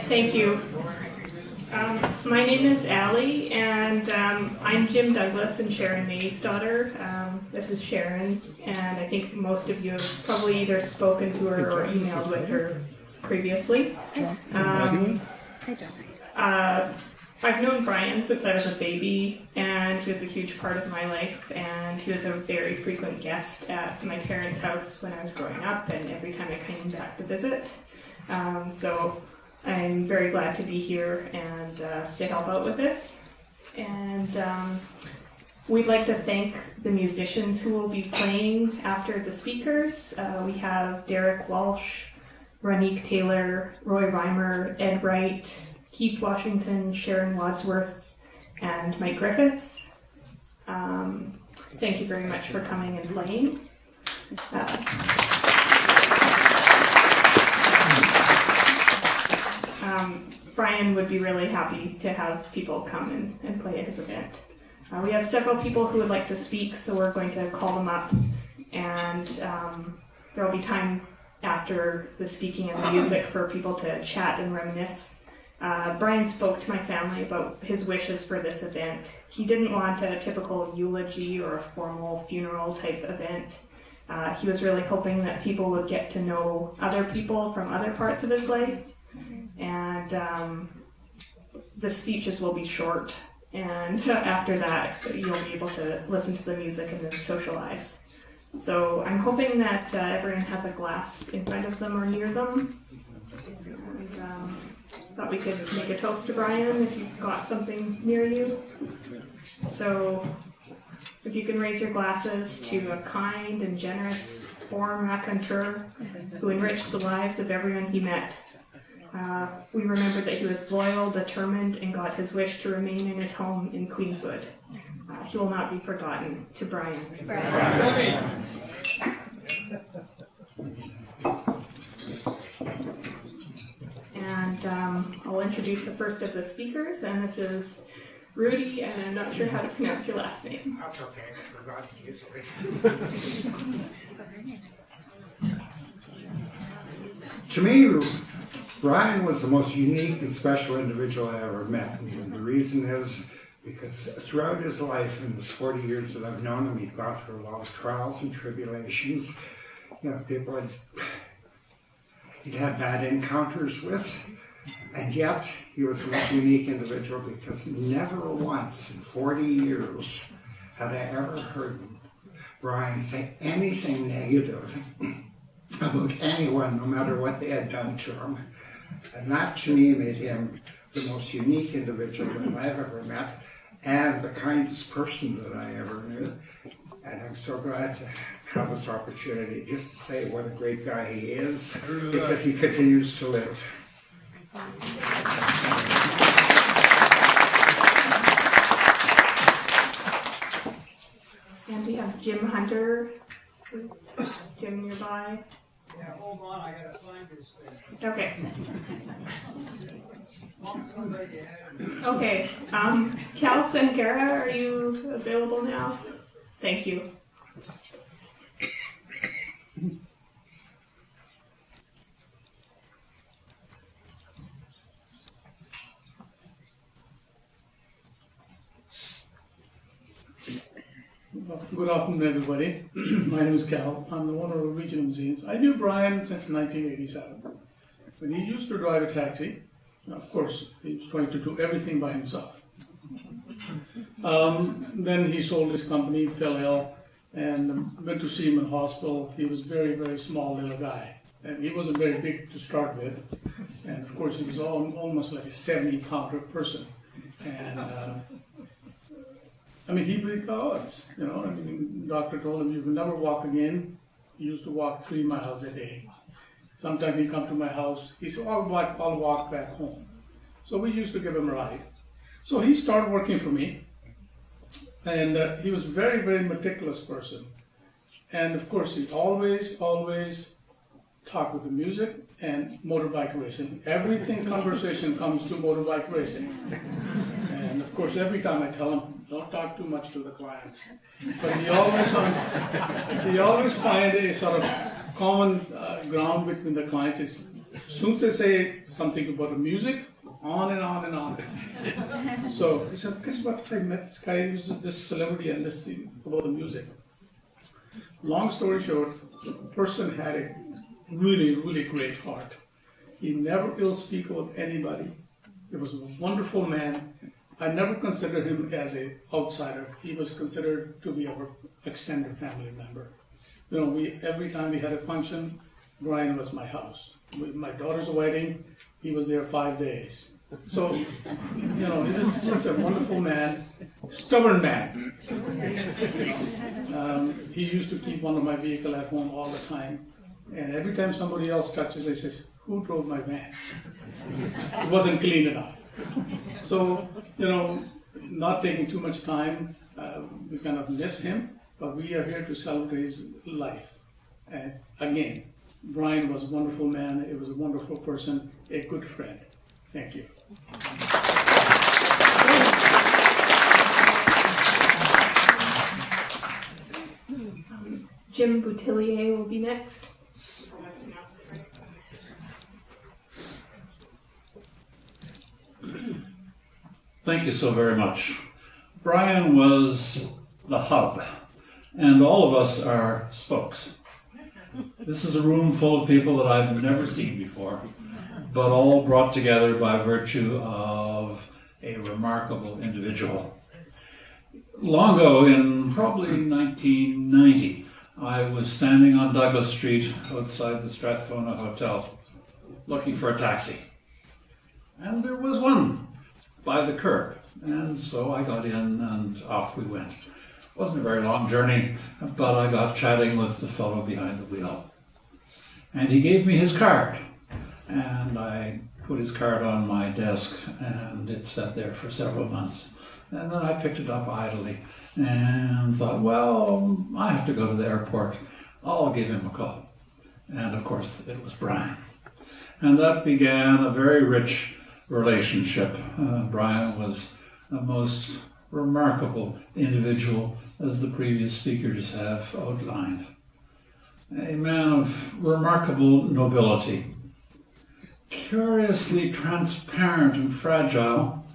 Thank you. My name is Allie, and I'm Jim Douglas and Sharon May's daughter. This is Sharon, and I think most of you have probably either spoken to her or emailed with her previously. I've known Brian since I was a baby, and he was a huge part of my life, and he was a very frequent guest at my parents' house when I was growing up, and every time I came back to visit. So I'm very glad to be here and to help out with this. And we'd like to thank the musicians who will be playing after the speakers. We have Derek Walsh, Ronique Taylor, Roy Reimer, Ed Wright, Keith Washington, Sharon Wadsworth, and Mike Griffiths. Thank you very much for coming and playing. Brian would be really happy to have people come and play at his event. We have several people who would like to speak, so we're going to call them up, and there will be time after the speaking and the music for people to chat and reminisce. Brian spoke to my family about his wishes for this event. He didn't want a typical eulogy or a formal funeral type event. He was really hoping that people would get to know other people from other parts of his life. And the speeches will be short, and after that you'll be able to listen to the music and then socialize. So I'm hoping that everyone has a glass in front of them or near them. And thought we could make a toast to Brian if you've got something near you. So if you can raise your glasses to a kind and generous foreign raconteur who enriched the lives of everyone he met. We remember that he was loyal, determined, and got his wish to remain in his home in Queenswood. He will not be forgotten. To Brian. Brian. And I'll introduce the first of the speakers, and this is Rudy, and I'm not sure how to pronounce your last name. That's okay, it's forgotten easily. To me, Brian was the most unique and special individual I ever met. And the reason is because throughout his life, in the 40 years that I've known him, he'd gone through a lot of trials and tribulations. You know, people he'd had bad encounters with, and yet he was the most unique individual because never once in 40 years had I ever heard Brian say anything negative about anyone, no matter what they had done to him. And that, to me, made him the most unique individual that I've ever met, and the kindest person that I ever knew. And I'm so glad to have this opportunity just to say what a great guy he is, because he continues to live. And we have Jim Hunter. Jim nearby. Yeah, hold on, I gotta find this thing. Okay. Okay. Cal Sankara, are you available now? Thank you. Good afternoon, everybody. My name is Cal. I'm the owner of Regional Museums. I knew Brian since 1987. When he used to drive a taxi, of course, he was trying to do everything by himself. Then he sold his company, fell ill, and went to see him in hospital. He was a very, very small little guy. And he wasn't very big to start with. And of course, he was almost like a 70-pounder person. And I mean, he breathed odds, you know. I mean, the doctor told him, you can never walk again. He used to walk 3 miles a day. Sometimes he'd come to my house. He said, I'll walk back home. So we used to give him a ride. So he started working for me. And he was a very, very meticulous person. And of course, he always talked with the music and motorbike racing. Everything conversation comes to motorbike racing. And of course, every time I tell him, don't talk too much to the clients. But he always find a sort of common ground between the clients. It's As soon as they say something about the music, on and on and on. So he said, guess what? I met this guy who's this celebrity and this thing about the music. Long story short, the person had a really, really great heart. He never ill speak about anybody. He was a wonderful man. I never considered him as an outsider. He was considered to be our extended family member. You know, every time we had a function, Brian was my house. With my daughter's wedding, he was there 5 days. So, you know, he was such a wonderful man, stubborn man. He used to keep one of my vehicle at home all the time. And every time somebody else touches it, he says, who drove my van? It wasn't clean enough. So, you know, not taking too much time, we kind of miss him, but we are here to celebrate his life. And again, Brian was a wonderful man, he was a wonderful person, a good friend. Thank you. Jim Boutillier will be next. Thank you so very much. Brian was the hub, and all of us are spokes. This is a room full of people that I've never seen before, but all brought together by virtue of a remarkable individual. Long ago, in probably 1990, I was standing on Douglas Street outside the Strathcona Hotel, looking for a taxi. And there was one by the curb. And so I got in and off we went. Wasn't a very long journey, but I got chatting with the fellow behind the wheel. And he gave me his card. And I put his card on my desk, and it sat there for several months. And then I picked it up idly and thought, well, I have to go to the airport. I'll give him a call. And of course, it was Brian. And that began a very rich relationship. Brian was a most remarkable individual, as the previous speakers have outlined. A man of remarkable nobility, curiously transparent and fragile,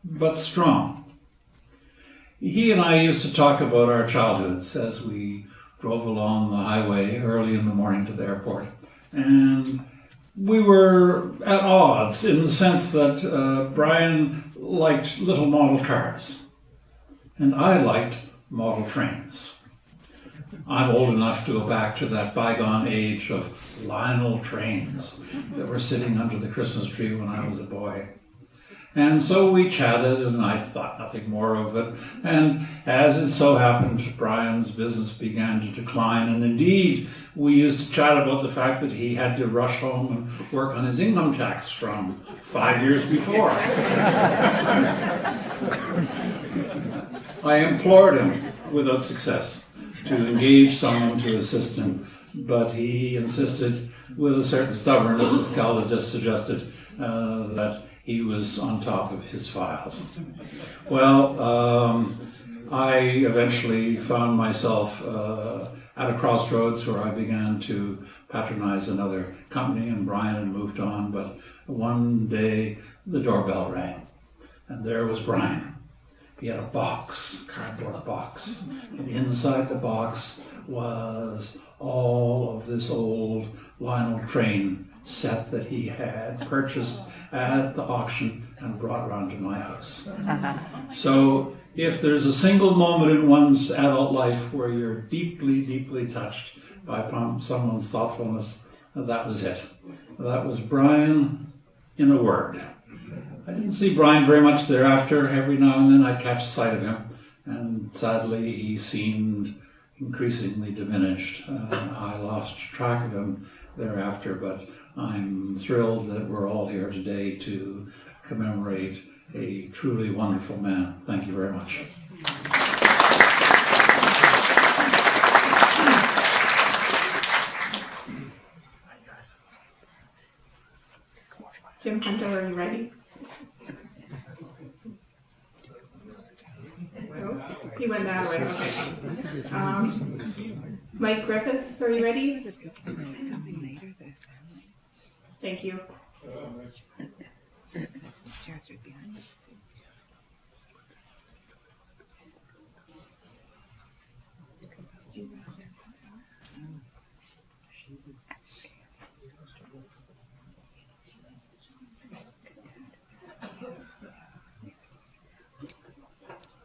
but strong. He and I used to talk about our childhoods as we drove along the highway early in the morning to the airport. And we were at odds in the sense that Brian liked little model cars, and I liked model trains. I'm old enough to go back to that bygone age of Lionel trains that were sitting under the Christmas tree when I was a boy. And so we chatted, and I thought nothing more of it. And as it so happened, Brian's business began to decline. And indeed, we used to chat about the fact that he had to rush home and work on his income tax from 5 years before. I implored him, without success, to engage someone to assist him. But he insisted, with a certain stubbornness, as Cal had just suggested, that he was on top of his files. Well, I eventually found myself at a crossroads where I began to patronize another company, and Brian had moved on, but one day the doorbell rang, and there was Brian. He had a box, cardboard box, and inside the box was all of this old Lionel train set that he had purchased at the auction and brought around to my house. So if there's a single moment in one's adult life where you're deeply, deeply touched by someone's thoughtfulness, that was it. That was Brian in a word. I didn't see Brian very much thereafter. Every now and then I'd catch sight of him, and sadly he seemed increasingly diminished. I lost track of him thereafter, but I'm thrilled that we're all here today to commemorate a truly wonderful man. Thank you very much. Jim Hunter, are you ready? No? He went that way, okay. Mike Griffiths, are you ready? Thank you.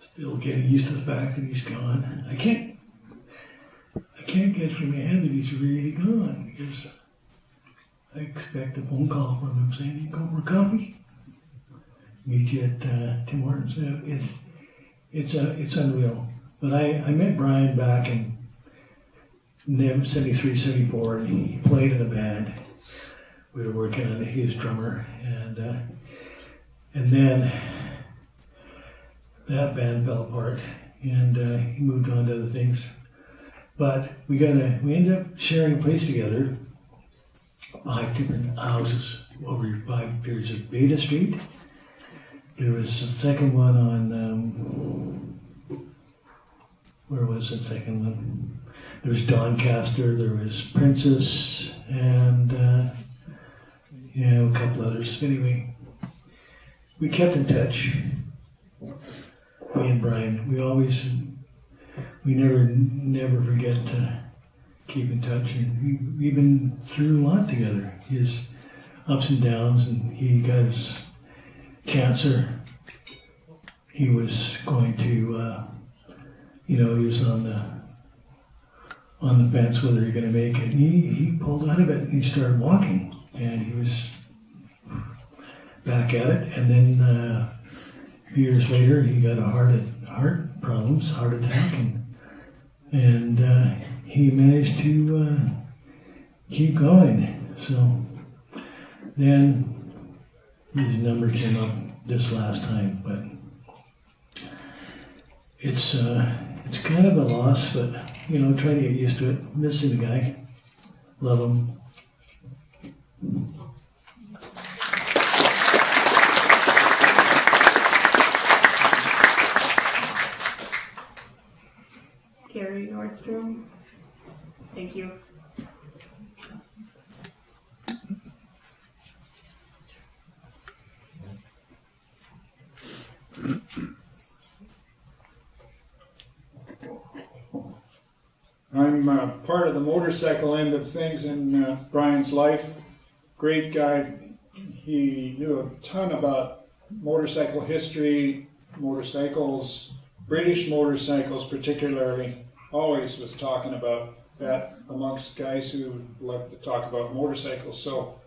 Still getting used to the fact that he's gone. I can't get through my head that he's really gone, because I expect a phone call from him saying he'd go for a coffee. Meet you at Tim Hortons. It's unreal. But I met Brian back in 73, 74, and he played in a band. We were working on it. He was drummer, and then that band fell apart, and he moved on to other things. But we ended up sharing a place together, 5 different houses over 5 years of Beta Street. There was a second one on, where was the second one? There was Doncaster, there was Princess, and a couple others. Anyway, we kept in touch. Me and Brian, we never forget to keep in touch, and we've been through a lot together. His ups and downs, and he got his cancer. He was going to, he was on the fence whether he going to make it. And he pulled out of it, and he started walking, and he was back at it. And then a few years later, he got heart attack, and he managed to keep going. So then his number came up this last time, but it's kind of a loss, but try to get used to it. Missing the guy, love him. Gary Nordstrom. Thank you. I'm part of the motorcycle end of things in Brian's life. Great guy. He knew a ton about motorcycle history, motorcycles, British motorcycles particularly. Always was talking about that amongst guys who love to talk about motorcycles, so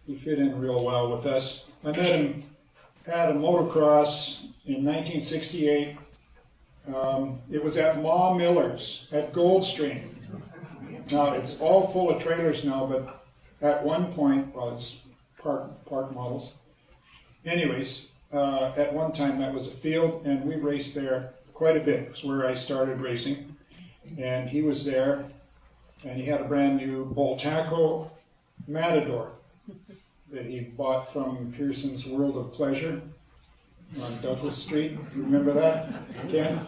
he fit in real well with us. I met him at a motocross in 1968. It was at Ma Miller's at Goldstream. Now it's all full of trailers now, but at one point, well, it's park models. Anyways, at one time that was a field, and we raced there quite a bit. It's where I started racing, and he was there, and he had a brand new Boltaco Matador that he bought from Pearson's World of Pleasure on Douglas Street. Remember that, Ken?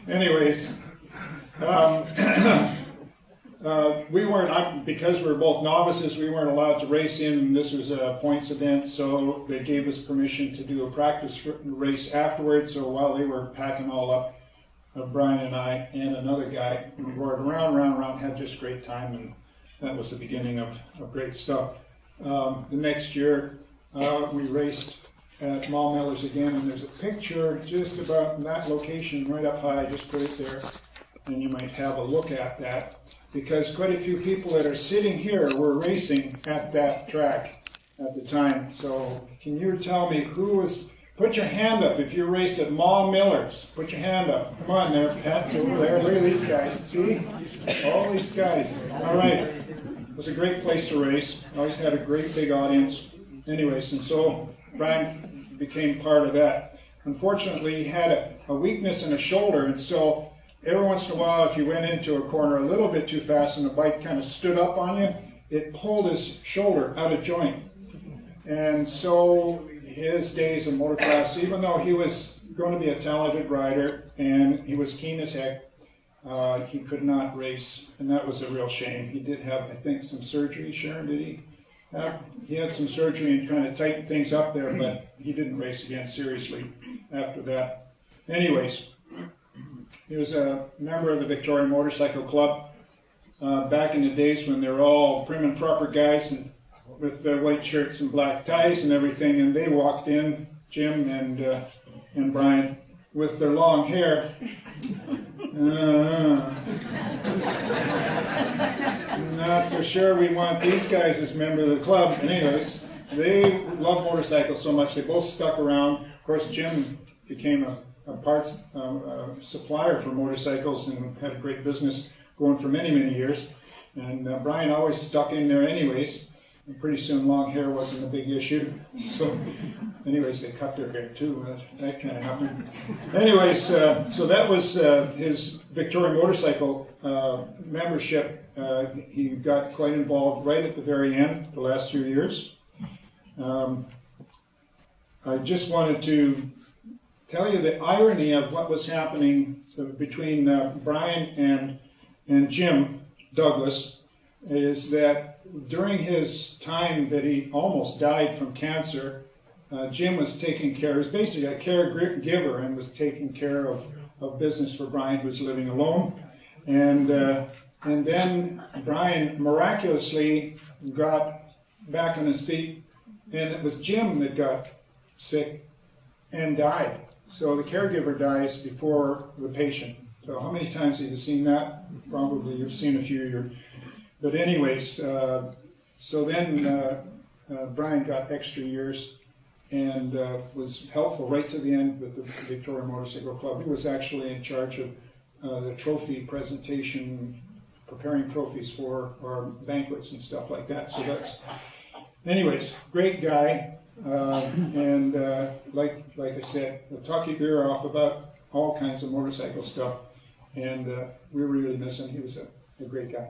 Anyways, we weren't, because we were both novices, we weren't allowed to race him. This was a points event, so they gave us permission to do a practice race afterwards. So while they were packing all up, Brian and I and another guy, we rode around, had just great time, and that was the beginning of great stuff. The next year, we raced at Ma Miller's again, and there's a picture just about in that location, right up high. I just put it there, and you might have a look at that, because quite a few people that are sitting here were racing at that track at the time. So can you tell me who was, put your hand up if you raced at Ma Miller's. Put your hand up. Come on there, Pat's over there. Look at these guys. See? All these guys. All right. It was a great place to race. Always had a great big audience. Anyways, and so Brian became part of that. Unfortunately, he had a weakness in his shoulder, and so every once in a while, if you went into a corner a little bit too fast and the bike kind of stood up on you, it pulled his shoulder out of joint. And so his days of motocross, even though he was going to be a talented rider and he was keen as heck, he could not race, and that was a real shame. He did have, I think, some surgery. Sharon, did he? he had some surgery and kind of tightened things up there, but he didn't race again seriously after that. Anyways, he was a member of the Victoria Motorcycle Club back in the days when they were all prim and proper guys and with their white shirts and black ties and everything, and they walked in, Jim and Brian, with their long hair. Not so sure we want these guys as members of the club. Anyways, they love motorcycles so much they both stuck around. Of course, Jim became a parts supplier for motorcycles and had a great business going for many, many years. And Brian always stuck in there anyways. And pretty soon long hair wasn't a big issue. So anyways, they cut their hair too. That kind of happened. Anyways, so that was his Victoria Motorcycle membership. He got quite involved right at the very end, the last few years. I just wanted to tell you the irony of what was happening between Brian and Jim Douglas is that during his time that he almost died from cancer, Jim was taking care, he was basically a caregiver and was taking care of business for Brian, who was living alone. And then Brian miraculously got back on his feet, and it was Jim that got sick and died. So the caregiver dies before the patient. So how many times have you seen that? Probably you've seen a few. But anyways, so then Brian got extra years and was helpful right to the end with the Victoria Motorcycle Club. He was actually in charge of the trophy presentation, preparing trophies for our banquets and stuff like that. So that's, anyways, great guy. And like I said, we'll talk your ear off about all kinds of motorcycle stuff. And we really miss him. He was a great guy.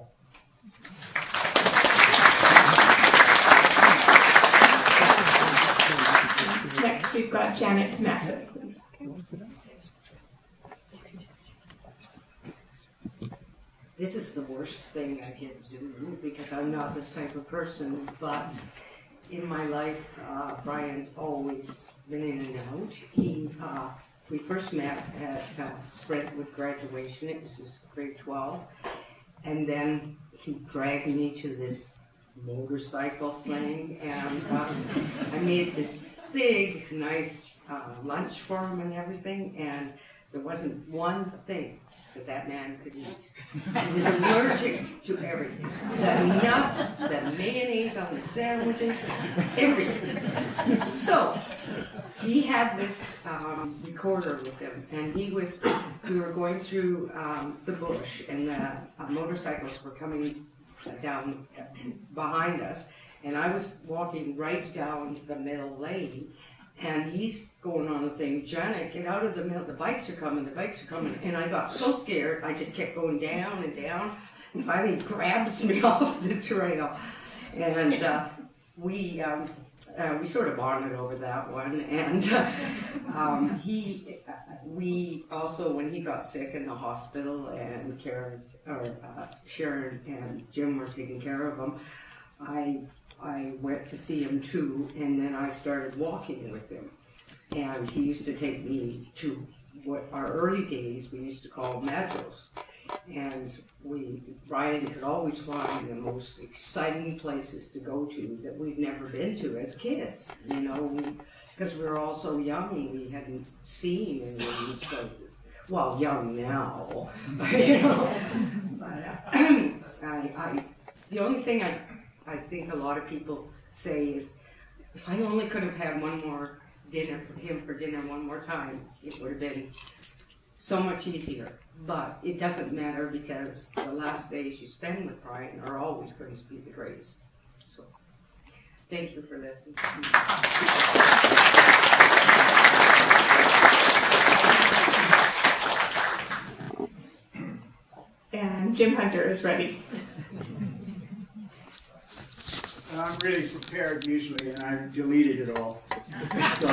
Next, we've got Janet Massett, please. This is the worst thing I can do because I'm not this type of person, but in my life, Brian's always been in and out. We first met at Brentwood graduation. It was his grade 12. And then he dragged me to this motorcycle thing, and I made this big, nice lunch for him and everything, and there wasn't one thing that man could eat. He was allergic to everything. The nuts, the mayonnaise on the sandwiches, everything. So, he had this recorder with him, and we were going through the bush, and the motorcycles were coming down behind us, and I was walking right down the middle lane, and he's going on the thing, Janet, get out of the middle, the bikes are coming, and I got so scared, I just kept going down and down, and finally he grabs me off the trail, and we sort of bonded over that one, and we also, when he got sick in the hospital, and Sharon and Jim were taking care of him, I went to see him too, and then I started walking with him. And he used to take me to what our early days we used to call Madros. And Brian could always find the most exciting places to go to that we'd never been to as kids, you know, because we were all so young, we hadn't seen any of these places. Well, young now, you know. But the only thing I think a lot of people say is, if I only could have had one more dinner for him for dinner one more time, it would have been so much easier. But it doesn't matter because the last days you spend with Brian are always going to be the greatest. So, thank you for listening. And Jim Hunter is ready. I'm really prepared usually, and I deleted it all. So.